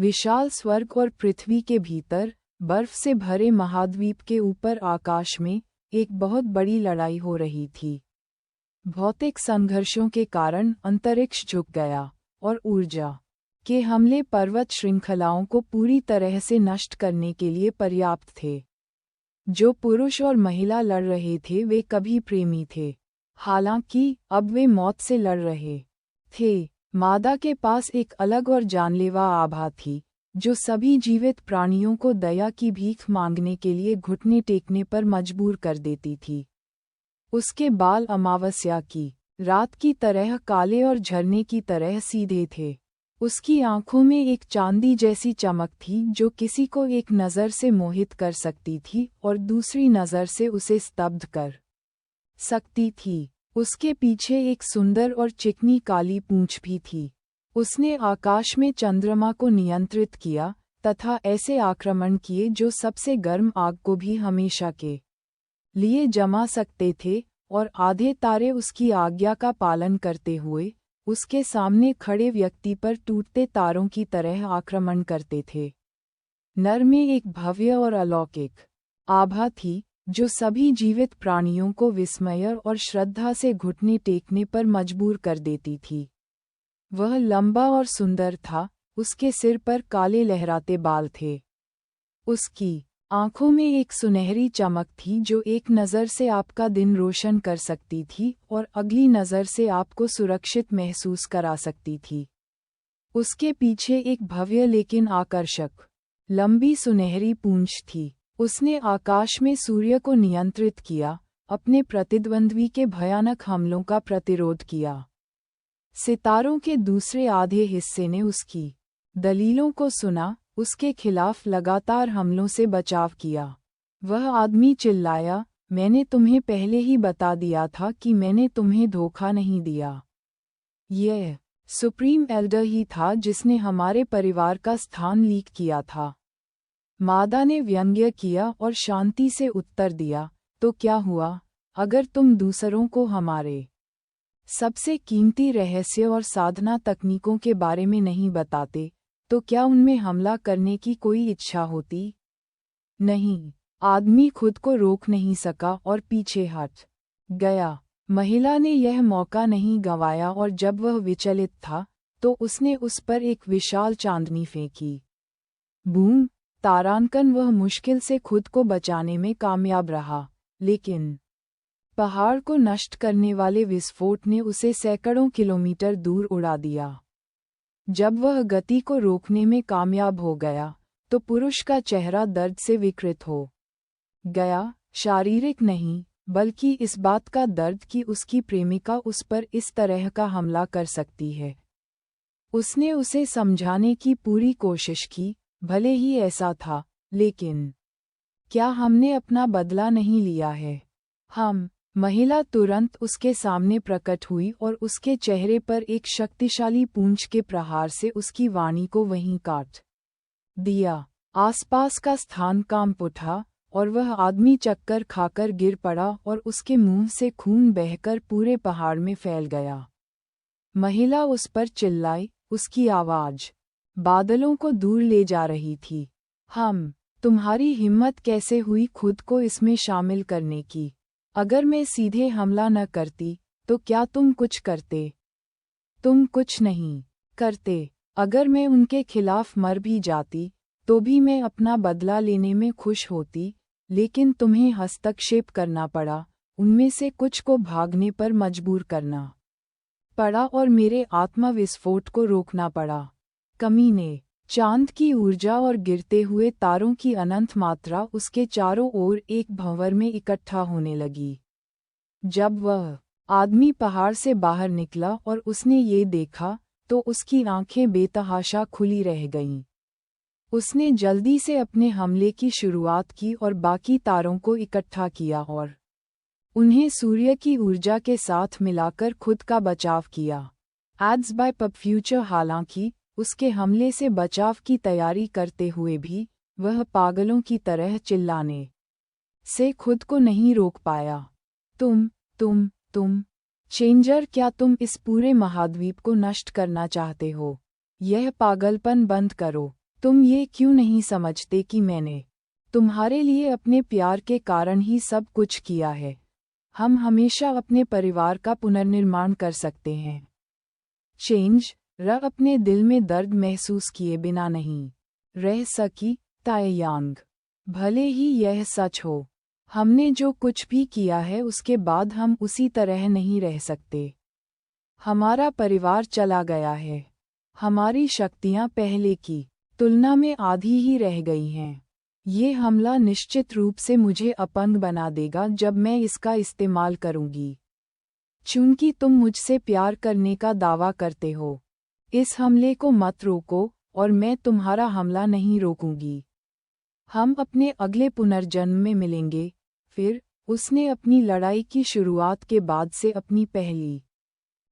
विशाल स्वर्ग और पृथ्वी के भीतर, बर्फ से भरे महाद्वीप के ऊपर आकाश में, एक बहुत बड़ी लड़ाई हो रही थी। भौतिक संघर्षों के कारण अंतरिक्ष झुक गया, और ऊर्जा के हमले पर्वत श्रृंखलाओं को पूरी तरह से नष्ट करने के लिए पर्याप्त थे। जो पुरुष और महिला लड़ रहे थे वे कभी प्रेमी थे, हालांकि अब वे मौत से लड़ रहे थे। मादा के पास एक अलग और जानलेवा आभा थी, जो सभी जीवित प्राणियों को दया की भीख मांगने के लिए घुटने टेकने पर मजबूर कर देती थी। उसके बाल अमावस्या की रात की तरह काले और झरने की तरह सीधे थे। उसकी आंखों में एक चांदी जैसी चमक थी जो किसी को एक नज़र से मोहित कर सकती थी और दूसरी नज़र से उसे स्तब्ध कर सकती थी। उसके पीछे एक सुंदर और चिकनी काली पूंछ भी थी। उसने आकाश में चंद्रमा को नियंत्रित किया तथा ऐसे आक्रमण किए जो सबसे गर्म आग को भी हमेशा के लिए जमा सकते थे, और आधे तारे उसकी आज्ञा का पालन करते हुए उसके सामने खड़े व्यक्ति पर टूटते तारों की तरह आक्रमण करते थे। नर में एक भव्य और अलौकिक आभा थी जो सभी जीवित प्राणियों को विस्मय और श्रद्धा से घुटने टेकने पर मजबूर कर देती थी। वह लंबा और सुंदर था, उसके सिर पर काले लहराते बाल थे। उसकी आंखों में एक सुनहरी चमक थी जो एक नज़र से आपका दिन रोशन कर सकती थी और अगली नज़र से आपको सुरक्षित महसूस करा सकती थी। उसके पीछे एक भव्य लेकिन आकर्षक, लंबी सुनहरी पूंछ थी। उसने आकाश में सूर्य को नियंत्रित किया, अपने प्रतिद्वंद्वी के भयानक हमलों का प्रतिरोध किया। सितारों के दूसरे आधे हिस्से ने उसकी दलीलों को सुना, उसके खिलाफ लगातार हमलों से बचाव किया। वह आदमी चिल्लाया, मैंने तुम्हें पहले ही बता दिया था कि मैंने तुम्हें धोखा नहीं दिया। यह सुप्रीम एल्डर ही था जिसने हमारे परिवार का स्थान लीक किया था। मादा ने व्यंग्य किया और शांति से उत्तर दिया, तो क्या हुआ, अगर तुम दूसरों को हमारे सबसे कीमती रहस्य और साधना तकनीकों के बारे में नहीं बताते, तो क्या उनमें हमला करने की कोई इच्छा होती? नहीं। आदमी खुद को रोक नहीं सका और पीछे हट गया। महिला ने यह मौका नहीं गंवाया और जब वह विचलित था, तो उसने उस पर एक विशाल चांदनी फेंकी। बूम! तारांकन वह मुश्किल से खुद को बचाने में कामयाब रहा, लेकिन पहाड़ को नष्ट करने वाले विस्फोट ने उसे सैकड़ों किलोमीटर दूर उड़ा दिया। जब वह गति को रोकने में कामयाब हो गया, तो पुरुष का चेहरा दर्द से विकृत हो गया, शारीरिक नहीं, बल्कि इस बात का दर्द कि उसकी प्रेमिका उस पर इस तरह का हमला कर सकती है। उसने उसे समझाने की पूरी कोशिश की, भले ही ऐसा था, लेकिन क्या हमने अपना बदला नहीं लिया है? महिला तुरंत उसके सामने प्रकट हुई और उसके चेहरे पर एक शक्तिशाली पूंछ के प्रहार से उसकी वाणी को वहीं काट दिया। आसपास का स्थान कांप उठा और वह आदमी चक्कर खाकर गिर पड़ा और उसके मुंह से खून बहकर पूरे पहाड़ में फैल गया। महिला उस पर चिल्लाई, उसकी आवाज बादलों को दूर ले जा रही थी। तुम्हारी हिम्मत कैसे हुई खुद को इसमें शामिल करने की? अगर मैं सीधे हमला न करती, तो क्या तुम कुछ करते? तुम कुछ नहीं करते। अगर मैं उनके खिलाफ मर भी जाती, तो भी मैं अपना बदला लेने में खुश होती, लेकिन तुम्हें हस्तक्षेप करना पड़ा, उनमें से कुछ को भागने पर मजबूर करना पड़ा और मेरे आत्मविस्फोट को रोकना पड़ा। कमीने! चांद की ऊर्जा और गिरते हुए तारों की अनंत मात्रा उसके चारों ओर एक भंवर में इकट्ठा होने लगी। जब वह आदमी पहाड़ से बाहर निकला और उसने ये देखा, तो उसकी आंखें बेतहाशा खुली रह गईं। उसने जल्दी से अपने हमले की शुरुआत की और बाकी तारों को इकट्ठा किया और उन्हें सूर्य की ऊर्जा के साथ मिलाकर खुद का बचाव किया। Ads by pub future. हालांकि उसके हमले से बचाव की तैयारी करते हुए भी वह पागलों की तरह चिल्लाने से खुद को नहीं रोक पाया। तुम चेंजर, क्या तुम इस पूरे महाद्वीप को नष्ट करना चाहते हो? यह पागलपन बंद करो। तुम ये क्यों नहीं समझते कि मैंने तुम्हारे लिए अपने प्यार के कारण ही सब कुछ किया है। हम हमेशा अपने परिवार का पुनर्निर्माण कर सकते हैं। चेंज अपने दिल में दर्द महसूस किए बिना नहीं रह सकी ताएयांग। भले ही यह सच हो, हमने जो कुछ भी किया है उसके बाद हम उसी तरह नहीं रह सकते। हमारा परिवार चला गया है। हमारी शक्तियां पहले की तुलना में आधी ही रह गई हैं। ये हमला निश्चित रूप से मुझे अपंग बना देगा जब मैं इसका इस्तेमाल करूंगी। चूंकि तुम मुझसे प्यार करने का दावा करते हो, इस हमले को मत रोको और मैं तुम्हारा हमला नहीं रोकूंगी। हम अपने अगले पुनर्जन्म में मिलेंगे। फिर उसने अपनी लड़ाई की शुरुआत के बाद से अपनी पहली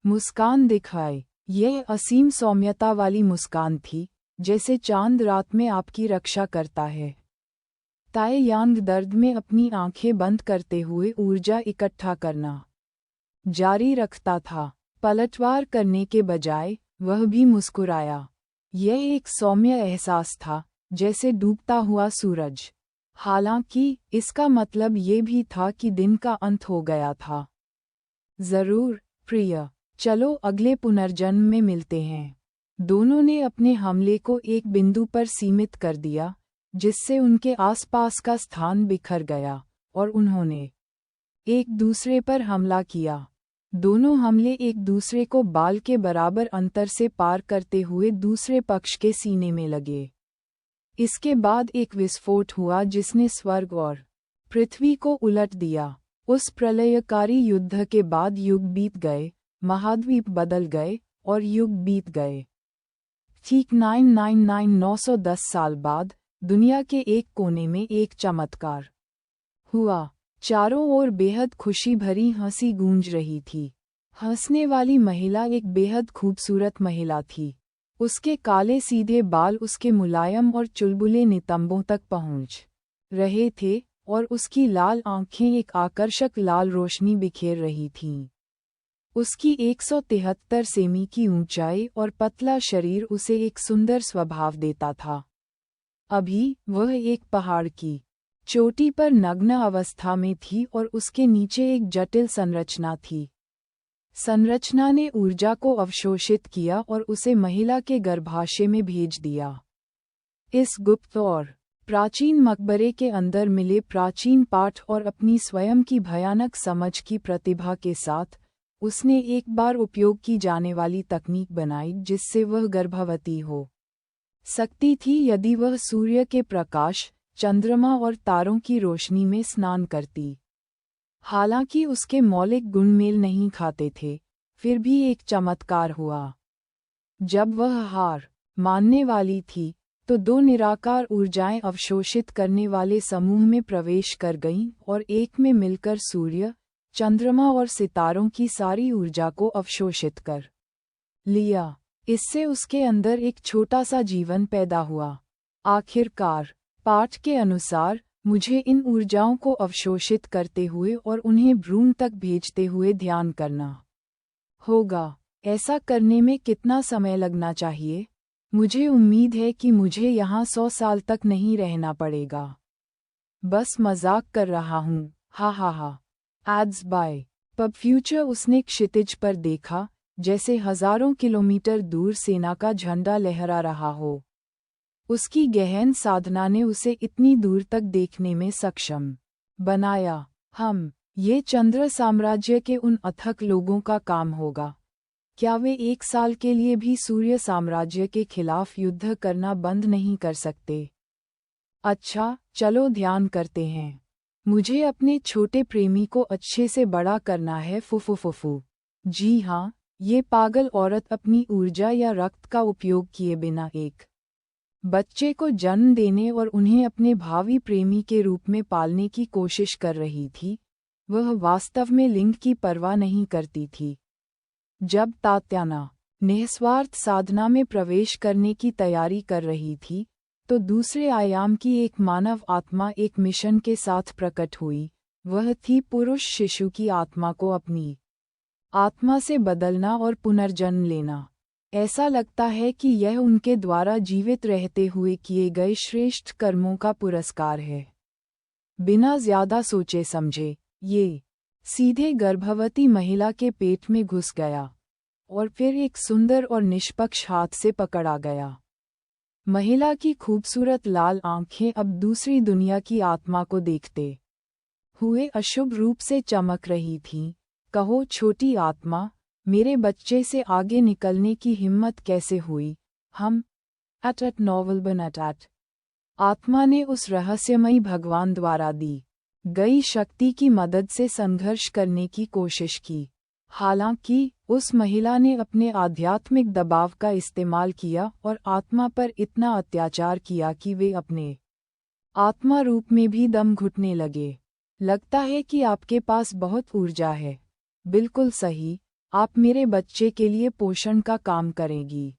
मुस्कान दिखाई। यह असीम सौम्यता वाली मुस्कान थी, जैसे चांद रात में आपकी रक्षा करता है। ताएयांग दर्द में अपनी आंखें बंद करते हुए ऊर्जा इकट्ठा करना जारी रखता था। पलटवार करने के बजाय वह भी मुस्कुराया। यह एक सौम्य एहसास था, जैसे डूबता हुआ सूरज। हालांकि इसका मतलब ये भी था कि दिन का अंत हो गया था। जरूर प्रिय, चलो अगले पुनर्जन्म में मिलते हैं। दोनों ने अपने हमले को एक बिंदु पर सीमित कर दिया, जिससे उनके आसपास का स्थान बिखर गया और उन्होंने एक दूसरे पर हमला किया। दोनों हमले एक दूसरे को बाल के बराबर अंतर से पार करते हुए दूसरे पक्ष के सीने में लगे। इसके बाद एक विस्फोट हुआ जिसने स्वर्ग और पृथ्वी को उलट दिया। उस प्रलयकारी युद्ध के बाद युग बीत गए, महाद्वीप बदल गए और युग बीत गए। ठीक 910 साल बाद दुनिया के एक कोने में एक चमत्कार हुआ। चारों ओर बेहद खुशी भरी हंसी गूंज रही थी। हंसने वाली महिला एक बेहद खूबसूरत महिला थी। उसके काले सीधे बाल उसके मुलायम और चुलबुले नितंबों तक पहुंच रहे थे और उसकी लाल आंखें एक आकर्षक लाल रोशनी बिखेर रही थीं। उसकी 173 सेमी की ऊंचाई और पतला शरीर उसे एक सुंदर स्वभाव देता था। अभी वह एक पहाड़ की चोटी पर नग्न अवस्था में थी और उसके नीचे एक जटिल संरचना थी। संरचना ने ऊर्जा को अवशोषित किया और उसे महिला के गर्भाशय में भेज दिया। इस गुप्त और प्राचीन मकबरे के अंदर मिले प्राचीन पाठ और अपनी स्वयं की भयानक समझ की प्रतिभा के साथ उसने एक बार उपयोग की जाने वाली तकनीक बनाई जिससे वह गर्भवती हो सकती थी यदि वह सूर्य के प्रकाश, चंद्रमा और तारों की रोशनी में स्नान करती। हालांकि उसके मौलिक गुण मेल नहीं खाते थे, फिर भी एक चमत्कार हुआ। जब वह हार मानने वाली थी, तो दो निराकार ऊर्जाएं अवशोषित करने वाले समूह में प्रवेश कर गईं और एक में मिलकर सूर्य, चंद्रमा और सितारों की सारी ऊर्जा को अवशोषित कर लिया। इससे उसके अंदर एक छोटा सा जीवन पैदा हुआ। आखिरकार, पाठ के अनुसार, मुझे इन ऊर्जाओं को अवशोषित करते हुए और उन्हें भ्रूण तक भेजते हुए ध्यान करना होगा। ऐसा करने में कितना समय लगना चाहिए? मुझे उम्मीद है कि मुझे यहाँ 100 साल तक नहीं रहना पड़ेगा। बस मजाक कर रहा हूँ, हा हा हा। Ads by pub future. उसने क्षितिज पर देखा, जैसे हजारों किलोमीटर दूर सेना का झंडा लहरा रहा हो। उसकी गहन साधना ने उसे इतनी दूर तक देखने में सक्षम बनाया। ये चंद्र साम्राज्य के उन अथक लोगों का काम होगा। क्या वे 1 साल के लिए भी सूर्य साम्राज्य के खिलाफ युद्ध करना बंद नहीं कर सकते? अच्छा, चलो ध्यान करते हैं। मुझे अपने छोटे प्रेमी को अच्छे से बड़ा करना है। फुफुफुफु। जी हाँ, ये पागल औरत अपनी ऊर्जा या रक्त का उपयोग किए बिना एक बच्चे को जन्म देने और उन्हें अपने भावी प्रेमी के रूप में पालने की कोशिश कर रही थी। वह वास्तव में लिंग की परवाह नहीं करती थी। जब तात्याना निस्वार्थ साधना में प्रवेश करने की तैयारी कर रही थी, तो दूसरे आयाम की एक मानव आत्मा एक मिशन के साथ प्रकट हुई। वह थी पुरुष शिशु की आत्मा को अपनी आत्मा से बदलना और पुनर्जन्म लेना। ऐसा लगता है कि यह उनके द्वारा जीवित रहते हुए किए गए श्रेष्ठ कर्मों का पुरस्कार है। बिना ज्यादा सोचे समझे, ये सीधे गर्भवती महिला के पेट में घुस गया और फिर एक सुंदर और निष्पक्ष हाथ से पकड़ा गया। महिला की खूबसूरत लाल आंखें अब दूसरी दुनिया की आत्मा को देखते हुए अशुभ रूप से चमक रही थीं। कहो छोटी आत्मा, मेरे बच्चे से आगे निकलने की हिम्मत कैसे हुई? हम एट नॉवल बनट आत्मा ने उस रहस्यमयी भगवान द्वारा दी गई शक्ति की मदद से संघर्ष करने की कोशिश की। हालांकि उस महिला ने अपने आध्यात्मिक दबाव का इस्तेमाल किया और आत्मा पर इतना अत्याचार किया कि वे अपने आत्मा रूप में भी दम घुटने लगे। लगता है कि आपके पास बहुत ऊर्जा है। बिल्कुल सही, आप मेरे बच्चे के लिए पोषण का काम करेंगी।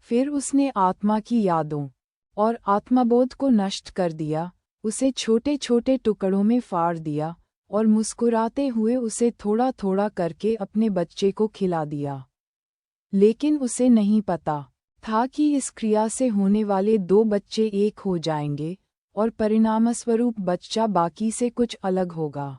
फिर उसने आत्मा की यादों और आत्मबोध को नष्ट कर दिया, उसे छोटे छोटे टुकड़ों में फाड़ दिया और मुस्कुराते हुए उसे थोड़ा थोड़ा करके अपने बच्चे को खिला दिया। लेकिन उसे नहीं पता था कि इस क्रिया से होने वाले 2 बच्चे एक हो जाएंगे और परिणामस्वरूप बच्चा बाकी से कुछ अलग होगा।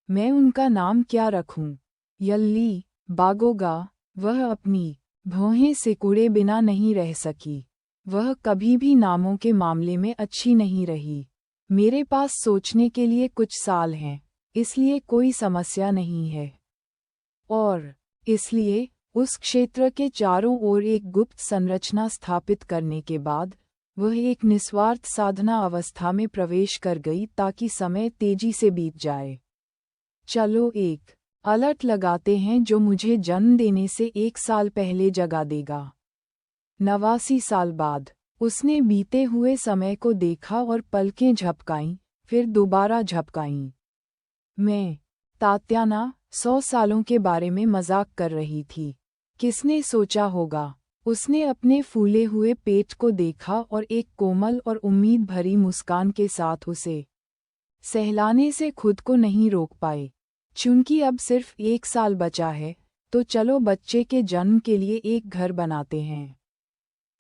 मैं उनका नाम क्या रखूं? यल्ली बागोगा। वह अपनी भौहें सिकुड़े बिना नहीं रह सकी। वह कभी भी नामों के मामले में अच्छी नहीं रही। मेरे पास सोचने के लिए कुछ साल हैं, इसलिए कोई समस्या नहीं है। और इसलिए उस क्षेत्र के चारों ओर एक गुप्त संरचना स्थापित करने के बाद वह एक निस्वार्थ साधना अवस्था में प्रवेश कर गई ताकि समय तेजी से बीत जाए। चलो एक अलर्ट लगाते हैं जो मुझे जन्म देने से 1 साल पहले जगा देगा। 89 साल बाद उसने बीते हुए समय को देखा और पलकें झपकाईं, फिर दोबारा झपकाईं। मैं तात्याना 100 सालों के बारे में मजाक कर रही थी। किसने सोचा होगा? उसने अपने फूले हुए पेट को देखा और एक कोमल और उम्मीद भरी मुस्कान के साथ उसे सहलाने से खुद को नहीं रोक पाए। चूंकि अब सिर्फ 1 साल बचा है, तो चलो बच्चे के जन्म के लिए एक घर बनाते हैं।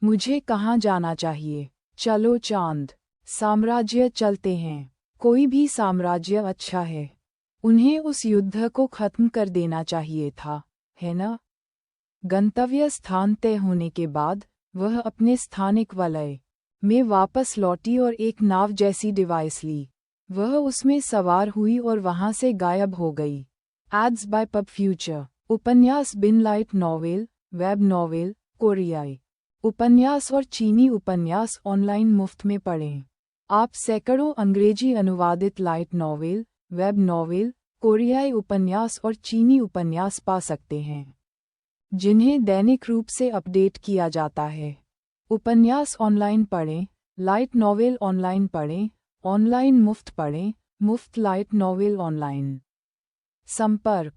मुझे कहाँ जाना चाहिए? चलो चांद साम्राज्य चलते हैं। कोई भी साम्राज्य अच्छा है। उन्हें उस युद्ध को खत्म कर देना चाहिए था, है ना? गंतव्य स्थान तय होने के बाद वह अपने स्थानिक वलय में वापस लौटी और एक नाव जैसी डिवाइस ली। वह उसमें सवार हुई और वहां से गायब हो गई। Ads by pub future. उपन्यास बिन लाइट नॉवेल, वेब नॉवेल, कोरियाई उपन्यास और चीनी उपन्यास ऑनलाइन मुफ्त में पढ़ें। आप सैकड़ों अंग्रेजी अनुवादित लाइट नॉवेल, वेब नॉवेल, कोरियाई उपन्यास और चीनी उपन्यास पा सकते हैं, जिन्हें दैनिक रूप से अपडेट किया जाता है। उपन्यास ऑनलाइन पढ़ें, लाइट नॉवेल ऑनलाइन पढ़ें, ऑनलाइन मुफ्त पढ़ें, मुफ्त लाइट नॉवेल ऑनलाइन। संपर्क